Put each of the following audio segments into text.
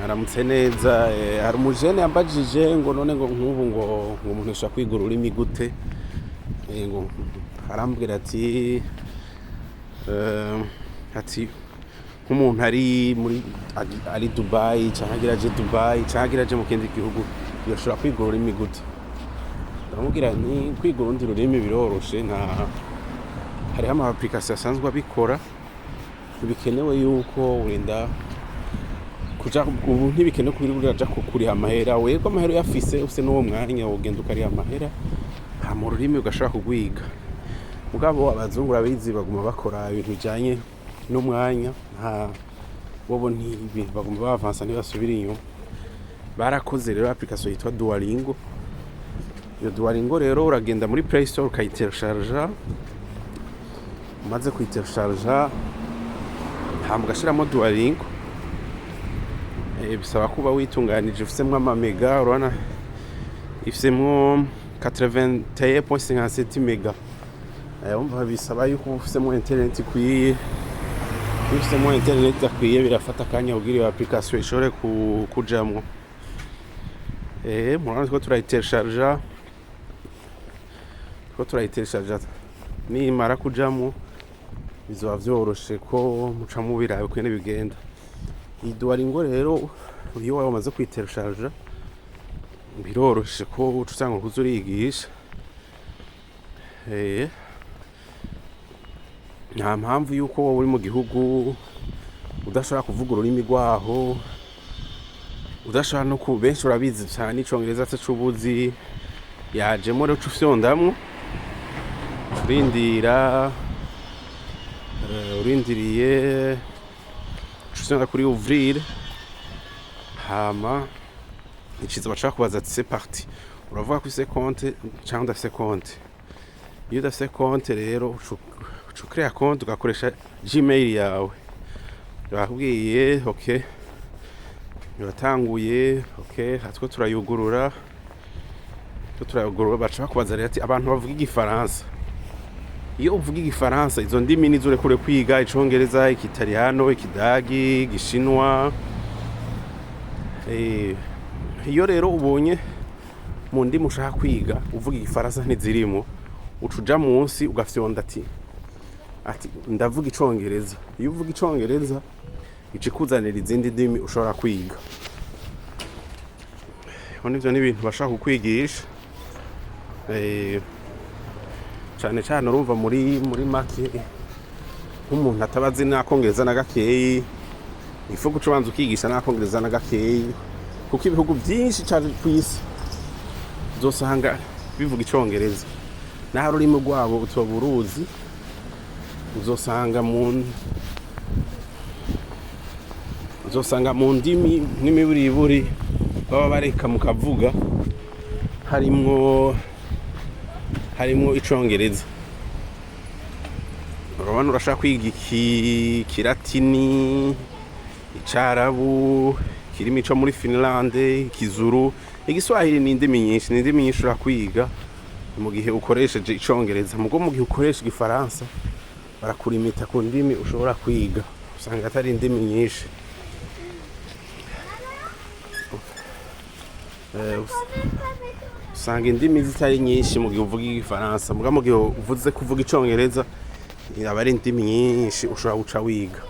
Aramutse neza. Hari umujene yambajije ngo none ngo nk'ubu ngo umuntu ashobora kwiga ururimi gute. Ngo arambwira ati nk'umuntu ari Dubai cyangwa agiraje Dubai cyangwa agiraje mu kindi gihugu yashobora kwiga ururimi gute. Ndamubwira nti kwiga urundi rurimi biroroshe, hariho ama application asanzwe abikora, ntibikenewe yuko urinda ubu ntibikenewe ko uraja kuriha amahera. Wego amahera uyafise ufise n'uwo mwanya wogenda ukariha amahera mu rurimi ugashobora kugwiga. Mugabo abazungu urabizi baguma bakora ibintu bijanye n'umwanya, bobo ibintu baguma bavansa ntibasubira inyuma. Barakoze rero application yitwa Duolingo. Iyo Duolingo rero uragenda muri Play Store ukayitelecharger, umaze kuyitelecharger hama ugashiramo Duolingo. Bisaba kuba witunganije ufisemwo amamega, urabona ifisemwo 81.57 mega. Umva bisaba yuko ufisemwo internet ikwiye. Ufisemwo internet akwiye birafata akanya kugira iyo application ishobore kujamwo. Murabona ko turayitelecharger, nimara kujamwo bizoba vyoroshe ko muca mubirabe kwene bigenda. Duolingo rero iyo wamaze kuyitelecharger biroroshe ko usanga kuzurigisha. Nta mpamvu yuko wowe uri mu gihugu udashobora kuvuga ururimi rwaho, udashobora no benshi urabizi cyane icongereza se cubuzi. Yajemo rero ufyondamwo urindiriye usanga kuri ouvrir, hama ikiza bashaka kubaza ati c'est parti, uravuga ko c'est compte cyangwa udafise compte. Iyo udafise compte rero ucukrea compte ugakoresha Gmail yawe. Bakubwiye okay, uratanguye okay, hatwo turayugurura baca kubaza rero ati abantu bavuga igifaransa. Iyo uvuga igifaransa izo ndimi nizo urekure kwiga: icongereza, ikitaliyano, ikidagi, igishinwa. Iyo rero ubonye mu ndimi ushaka kwiga uvuga igifaransa ntizirimo, ucuja munsi ugafyonda ati ndavuga icongereza. Iyo uvuga icongereza ikikuzanira izindi ndimi ushobora kwiga. Ivyo ni ibintu bashaka kukwigisha. Cyane cyane urumva muri make nk'umuntu atabazi n'akongereza na gakeyi, ifu gucubanza ukigisha n'akongereza na gakeyi, kuko ibihugu byinshi cyane ku isi uzosanga bivuga icongereza. Naho ururimi rwabo utoba uruzi, uzosanga mu ndimi n'imiburiburi baba bareka mukavuga harimwo icongereza. Urabona urashaka kwiga ikilatini, icarabu, kirimo ico muri Finland, ikizuru, igiswahili n'indimi nyinshi ushobora kwiga mu gihe ukoresheje icongereza. Mugo mu gihe ukoresha igifaransa barakurimita ku ndimi ushobora kwiga, usanga atari indimi nyinshi. Usanga indimi zitari nyinshi mu gihe uvuga igifaransa, muga mu gihe uvuze kuvuga icongereza aba ari indimi nyinshi ushobora guca wiga.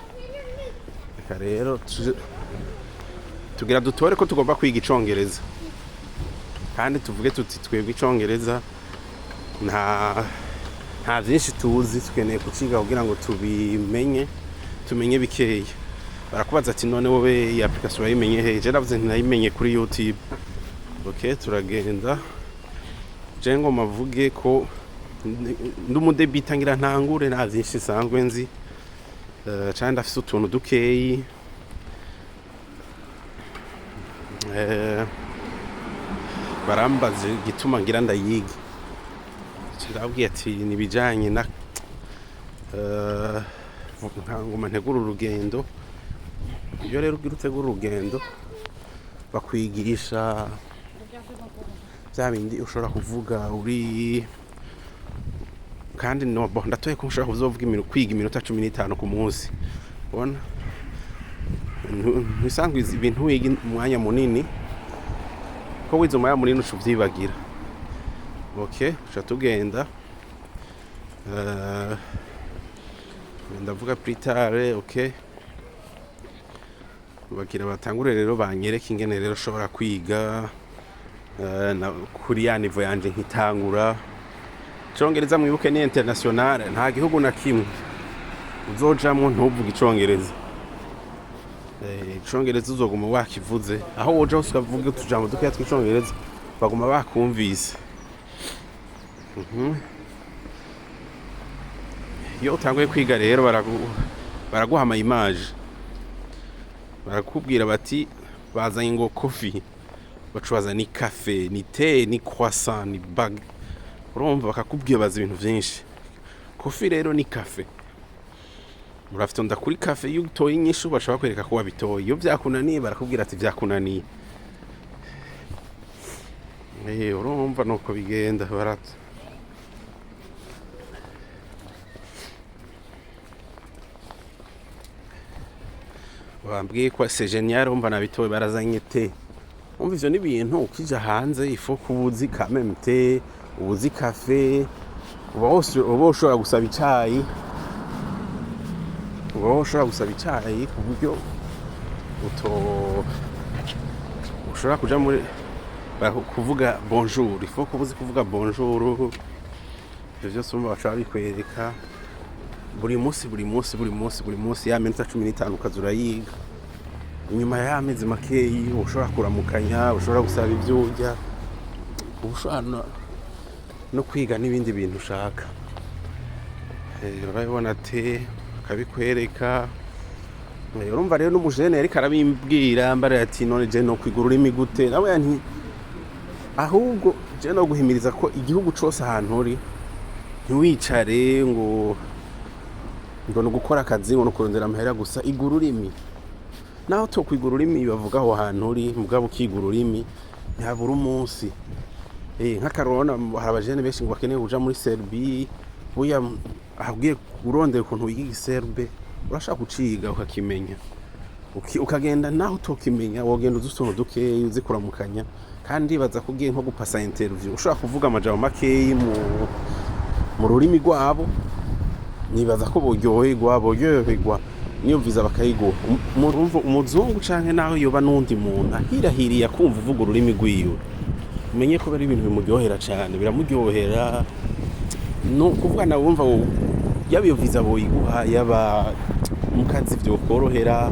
Reka rero tugira dutore ko tugomba kwiga icongereza, kandi tuvuge tuti twebwe icongereza nta byinshi tuzi, tukeneye kuciga kugira ngo tumenye bikeya. Barakubaza ati none wowe iyi application wayimenye hehe? Je navuze ntayimenye kuri YouTube. Okay, turagenda. Je ngo mavuge ko ndumudebita ngira ntangure, nta byinshi sanzwe nzi, cyane ndafise utuntu dukeyi. Barambaze gituma ngira ndayiga. Ndabwiye ati nibijanye na ngoma ntegura urugendo. Iyo rero utegura urugendo bakwigisha bya bindi ushobora kuvuga uri, kandi ndatoye ko ushobora kuzovuga kwiga iminota 15 ku munsi. Ubona ntisanzwe ibintu wiga umwanya munini ko wize umwanya munini uca uvyibagira. Okay, uca tugenda ndavuga plus tard. Okay, bagira batangure rero banyereka ingene rero ushobora kwiga kuri ya niveau yanje nkitangura. Icongereza mwibuke ni international, nta gihugu na kimwe uzojamwo ntuvuga icongereza. Icongereza uzoguma wakivuze, aho woja hose ukavuga utujambo dukeya tw'icongereza baguma bakumvise. Iyo utanguye kwiga rero baraguha ama image, barakubwira bati bazanye ngo coffee, bacubaza ni cafe, ni thé, ni croissant, ni bag. Urumva bakakubwira bazi ibintu vyinshi. Coffee rero ni cafe, urafitonda kuri cafe. Iyo utoye inyishu bashobora kwereka ko wabitoye, iyo vyakunaniye barakubwira ati vyakunaniye. Urumva nuko bigenda. Bambwiye ko c'est génial, umva nabitoye barazanye thé. Umva ivyo ni ibintu ukija hanze ifo kubuzi quand même thé, ubuzi cafe, uba ushobora gusaba icayi, ku buryo ushobora kuja muri kuvuga bonjour, ifo kubuzi kuvuga bonjour. Ivyo vyose umva bashobora bikwereka buri munsi ya minota 15 ukazura yiga. Inyuma y'amezi makeyi ushobora kuramukanya, ushobora gusaba ivyo urya, ushobora no kwiga n'ibindi bintu ushaka. Urabibona te akabikwereka. Urumva rero n'umujene yariko arabimbwira mbare ati none je no kwiga ururimi gute, nawe nti ahubwo je no guhimiriza ko igihugu cose ahantu uri ntiwicare ngo no gukora akazi ngo no kurondera amahera gusa. Iga ururimi, naho to kwiga ururimi bavuga aho hantu uri, mugabo ukiga ururimi ntihabura umunsi. Nk'akarona hari abajene benshi ngo bakeneye kuja muri Serbie, buya ahabwiye urondera ukuntu wiga igiserbe, urashaka kuciga ukakimenya, ukagenda naho utokimenya wogenda uzusoma dukeyi uzi kuramukanya. Kandi baza kubwiye nko gupasa interview ushobora kuvuga amajambo makeyi mu rurimi rwabo, nibaza ko boryoherwa niyo viza bakayiguha. Umuzungu canke naho yoba n'undi muntu ahirahiriye akumva uvuga ururimi rwiwe, umenye ko bari ibintu bimuryohera cane, biramuryohera. No kuvuga nawe wumva yaba iyo viza boyiguha, yaba mu kazi vyokorohera,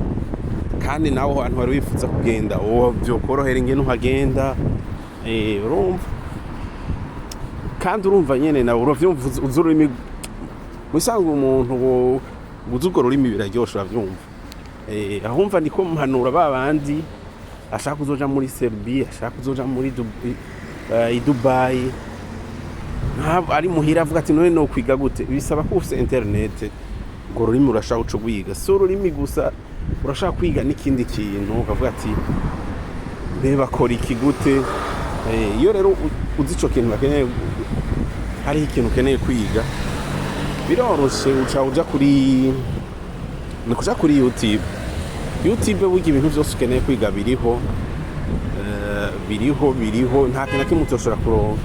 kandi nawe ahantu wari wifuza kugenda vyokorohera ingene uhagenda. Urumva kandi urumva nyene nawe uravyumva uzi ururimi. Musanzwe umuntu uzi urwo rurimi biraryoshe, uravyumva. Ahumva niko mpanura babandi ashaka kuzoja muri Serbia, ashaka kuzoja muri Dubai, ari muhira avuga ati none no kwiga gute, bisaba ko ufise internet. Urwo rurimi urashaka uco kwiga, so ururimi gusa, urashaka kwiga n'ikindi kintu ukavuga ati mbe bakora iki gute. Iyo rero uzi ico kintu bakeneye, hari ikintu ukeneye kwiga, biroroshe uja kuri YouTube burya ibintu vyose ukeneye kwiga biriho, nta kintu na kimwe utoshobora kuronka.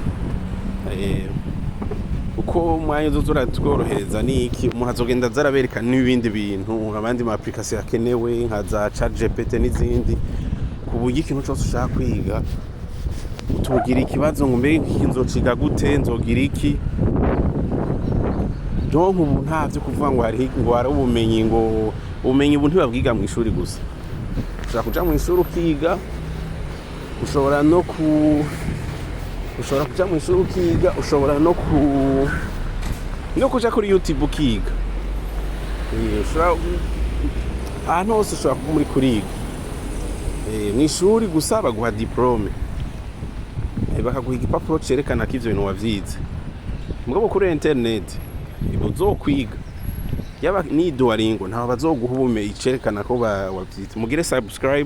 Uko umwanya uzozora tworohereza niki, umuntu azogenda azarabereka n'ibindi bintu, abandi ma application akenewe nka za ChatGPT n'izindi, ku buryo ikintu cyose ushaka kwiga utugira ikibazo ngo mbe nzociga gute, nzogira iki. Donc ubu ntavyo kuvuga ngo hari ubumenyi, ngo ubumenyi ubu ntibabwiga mu ishuri gusa. Ushaka kuja mu ishuri ukiga, ushobora kuja mu ishuri ukiga, ushobora no kuja kuri YouTube ukiga. Ahantu hose ushobora kuba muri kuriga. Mu ishuri gusa baguha diplome, bakaguha igipapuro cerekana ko ivyo bintu wavyize. Mugabo kuri internet uzokwiga, yaba ni Duolingo ntaho bazoguha ubumenyi cerekana ko wavyize. Mugire subscribe.